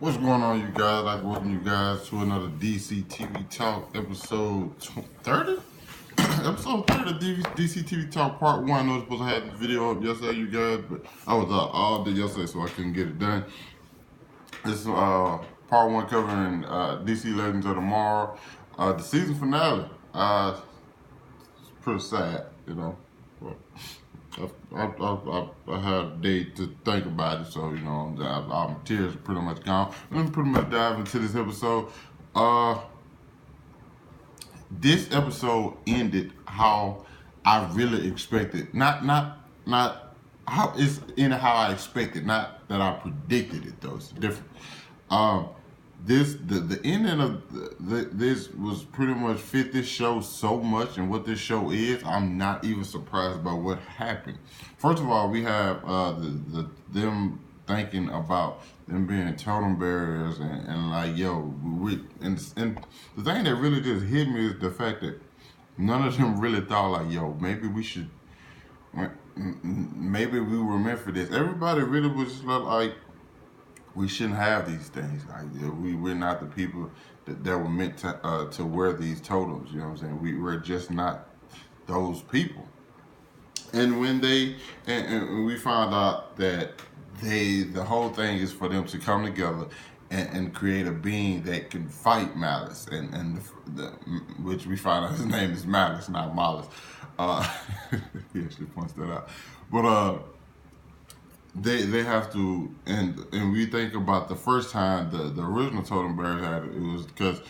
What's going on, you guys? I'd like to welcome you guys to another DC TV Talk episode 30? Episode 30 of DC TV Talk Part 1. I know I was supposed to have the video up yesterday, you guys, but I was out all day yesterday, so I couldn't get it done. This is Part 1 covering DC Legends of Tomorrow. The season finale. It's pretty sad, you know. But I had a day to think about it, so you know, my tears are pretty much gone. Let me pretty much dive into this episode. This episode ended how I really expected. Not how it's ended how I expected. Not that I predicted it though. It's different. The ending of this was pretty much fit this show so much and what this show is. I'm not even surprised by what happened. First of all, we have them thinking about them being totem barriers and like and the thing that really just hit me is the fact that none of them really thought like maybe we were meant for this. Everybody really was just like, we shouldn't have these things. Like we're not the people that were meant to wear these totems. You know what I'm saying? We're just not those people. And when and we found out that the whole thing is for them to come together and create a being that can fight Malice, and which we find out his name is Malice, not Malice. He actually points that out, but They have to, and we think about the first time the original totem bearers had it was because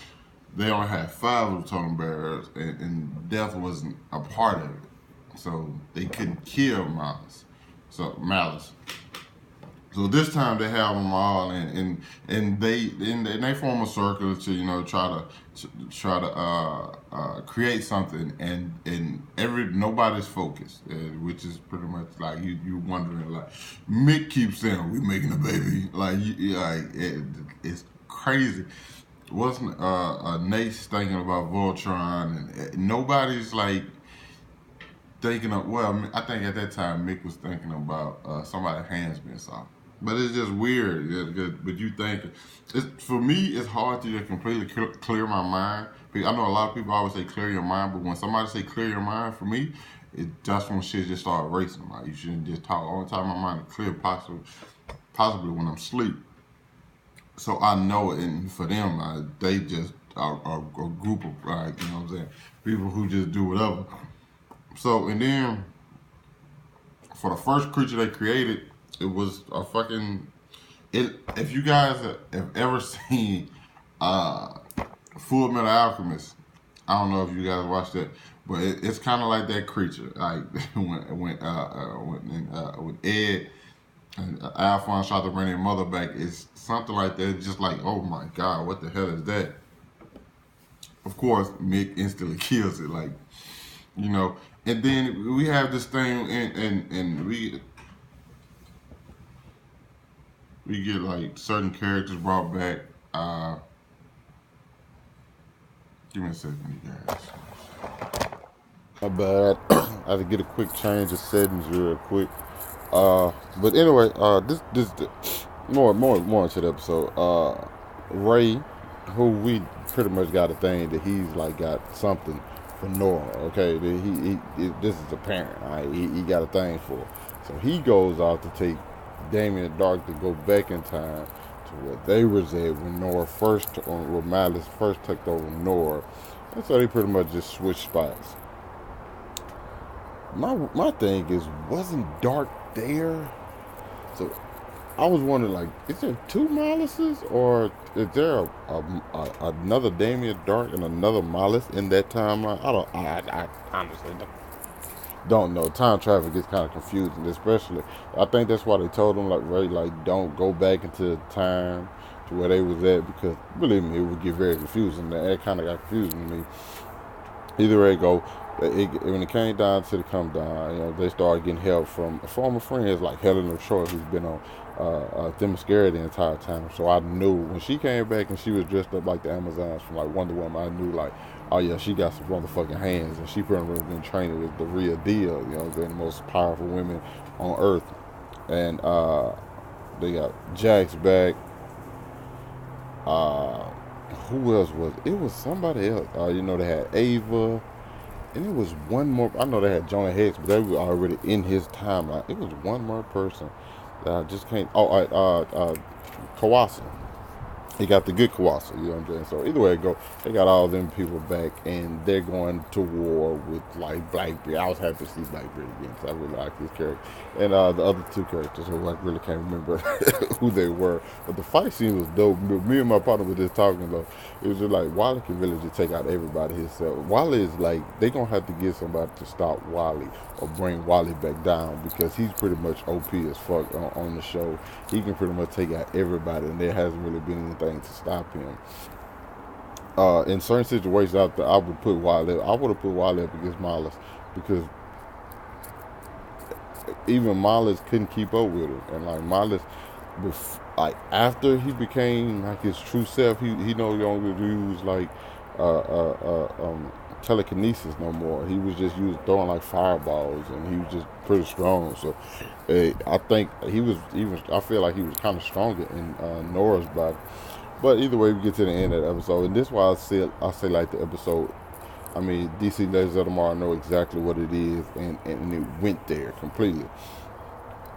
they only had 5 of the totem bearers, and death wasn't a part of it, so they couldn't kill Malice. So this time they have them all, and they form a circle to try to create something, and nobody's focused, which is pretty much like you wondering, like Mick keeps saying we making a baby, it's crazy. Wasn't Nate's thinking about Voltron, and nobody's like thinking of, well, I think at that time Mick was thinking about somebody's hands being soft. But it's just weird. But you think, for me, it's hard to just completely clear my mind. I know a lot of people always say clear your mind, but when somebody say clear your mind, for me, that's when shit just start racing. Like, you shouldn't just talk all the time. My mind is clear, possibly when I'm asleep. So I know, and for them, they just are a group of, like, you know what I'm saying, people who just do whatever. So, and then, for the first creature they created, it was a fucking. If you guys have ever seen Full Metal Alchemist, I don't know if you guys watched that, but it's kind of like that creature. Like when Ed and Alphonse tried to bring their mother back, it's something like that. It's just like, oh my god, what the hell is that? Of course, Mick instantly kills it, like, you know. And then we have this thing, and we get like certain characters brought back. Give me a second, you guys. My bad. I had to get a quick change of settings real quick. But anyway, this more into the episode. Ray, who we pretty much got a thing that he's like got something for Nora. Okay, this is apparent. Right? He got a thing for her. So he goes out to take Damien and Dark to go back in time to where they was at when Malice first took over Nora. And so they pretty much just switched spots. My thing is, wasn't Dark there? So I was wondering, like, is there 2 Malices, or is there another Damien Dark and another Malice in that timeline? I honestly don't know. Time travel gets kind of confusing, especially. I think that's why they told them, like, Ray, like, don't go back into time to where they was at, because believe me, it would get very confusing. And it kind of got confusing to me. Either way it go, when it came down to the come down, you know, they started getting help from former friends like Helen of Troy, who's been on Themyscira the entire time. So I knew when she came back and she was dressed up like the Amazons from like Wonder Woman, I knew like, oh yeah, she got some motherfucking hands, and she pretty much been training with the real deal. You know, they're the most powerful women on Earth. And they got Jax back. Uh, who else was it? Was somebody else. They had Ava, and it was one more. I know they had Jonah Hex, but they were already in his timeline. It was one more person that I just can't. Oh, Kawasa. He got the good Kawasa, you know what I'm saying? So either way it go, they got all them people back, and they're going to war with like Blackbeard. I was happy to see Blackbeard again because I really like his character, and the other two characters who I really can't remember who they were. But the fight scene was dope. Me and my partner were just talking about. It was just like Wally can really just take out everybody himself. Wally is like they gonna have to get somebody to stop Wally or bring Wally back down because he's pretty much OP as fuck on the show. He can pretty much take out everybody, and there hasn't really been anything to stop him. In certain situations out there, I would put Wally. I would have put Wally up against Miles because even Miles couldn't keep up with him, and like Miles, like after he became like his true self, he no longer used like uh, uh, uh, um, telekinesis no more. He was just used throwing like fireballs, and he was just pretty strong. So I think he was even. I feel like he was kind of stronger in Nora's body. But either way, we get to the end of the episode, and this is why I say like the episode. I mean, DC Legends of Tomorrow know exactly what it is, and it went there completely.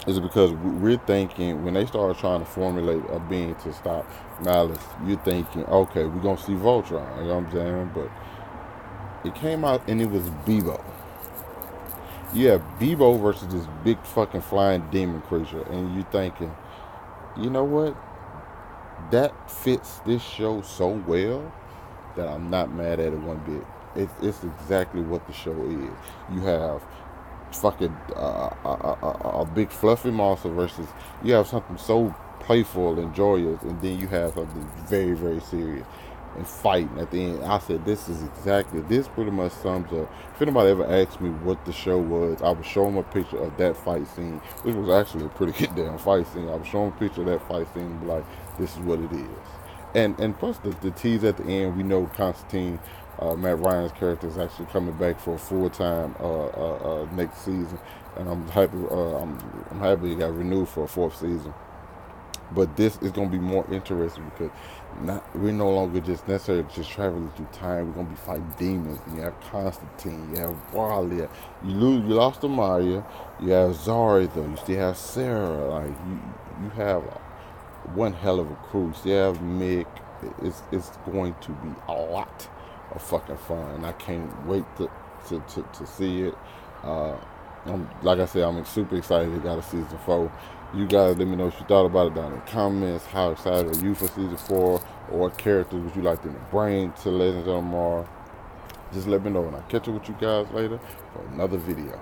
Is because we're thinking when they started trying to formulate a being to stop Malice, you're thinking, okay, we're gonna see Voltron. You know what I'm saying? But it came out and it was Bebo. You have Bebo versus this big fucking flying demon creature, and you're thinking, you know what? That fits this show so well that I'm not mad at it one bit. It's exactly what the show is. You have fucking a big fluffy monster versus you have something so playful and joyous, and then you have something very very serious and fighting at the end. I said this pretty much sums up. If anybody ever asked me what the show was, I would show them a picture of that fight scene, which was actually a pretty good damn fight scene. I would show them a picture of that fight scene and be like, this is what it is. And plus the tease at the end, we know Constantine, Matt Ryan's character, is actually coming back for a full time next season, and I'm happy. I'm happy he got renewed for a fourth season. But this is going to be more interesting because we're no longer just necessarily just traveling through time. We're going to be fighting demons. You have Constantine. You have Wally. You lost Amaya. You have Zari though. You still have Sarah. Like you have one hell of a crew. You still have Mick. It's going to be a lot of fucking fun, and I can't wait to see it. Like I said, I'm super excited. They got a season 4. You guys let me know what you thought about it down in the comments. How excited are you for season 4? Or what characters would you like them to bring to Legends of Tomorrow? Just let me know, and I'll catch up with you guys later for another video.